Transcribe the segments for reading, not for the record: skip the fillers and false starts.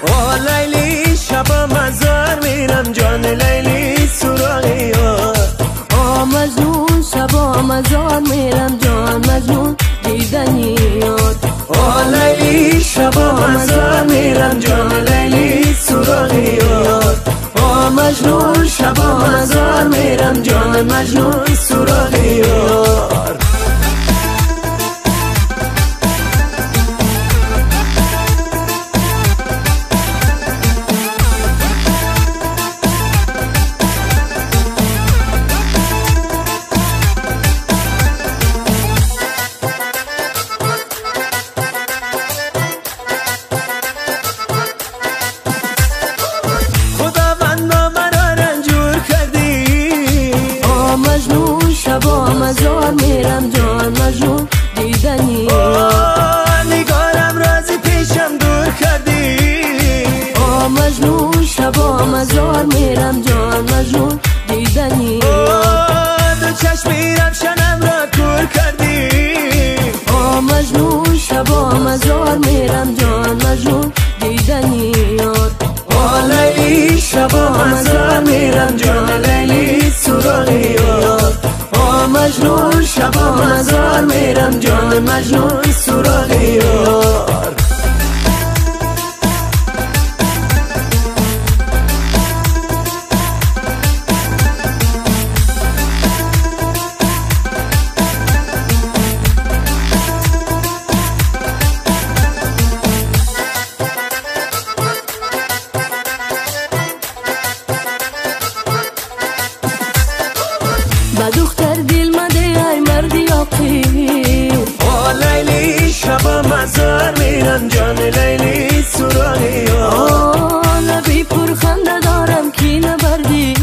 آه لیلی شبا مزار میرم جان لیلی سراغ یار. آه مجنون شبا مزار میرم جان مجنون دیدنی یار. آه لیلی شبا مزار میرم جان لیلی سراغ یار. آه مجنون شبا مزار میرم جان مجنون سراغ یار. شبا مزار میرم جان مجنون دیدنی نگارم رازی پیشم دور کردی. آه مجنون شبا مزار میرم جان مجنون دیدنی دو چشمی رفشنم را کور کردی. آه مجنون شبا مزار میرم جان مجنون دیدنی آه لیلی شبا مزار میرم جان لیلی سراغ یار. آه مجنون شبا مزار میرم جان مجنون سراغ یار. با دختر دل مده ای مردی یاقی. آه لیلی شبا مزار میرم جان لیلی سراغ یار. لبی پرخنده دارم کی نبردی.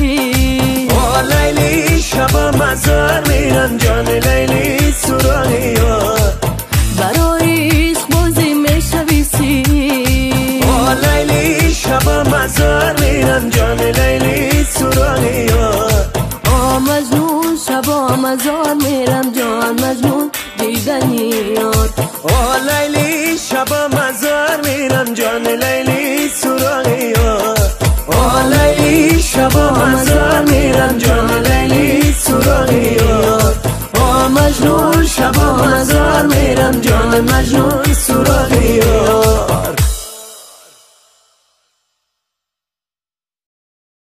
آه لیلی شبا مزار میرم جان لیلی سراغ یار. برای عشق بازی میشویسی. آه لیلی شبا مزار میرم جان لیلی سراغ یار. آه مجنون شبا مزار میرم جان مجنون دیدنی یار. آه لیلی شبا مزار میرم جان لیلی سراغ یار. آه لیلی شبا مزار میرم جان لیلی سراغ یار. آه مجنون شبا مزار میرم جان مجنون سراغ یار.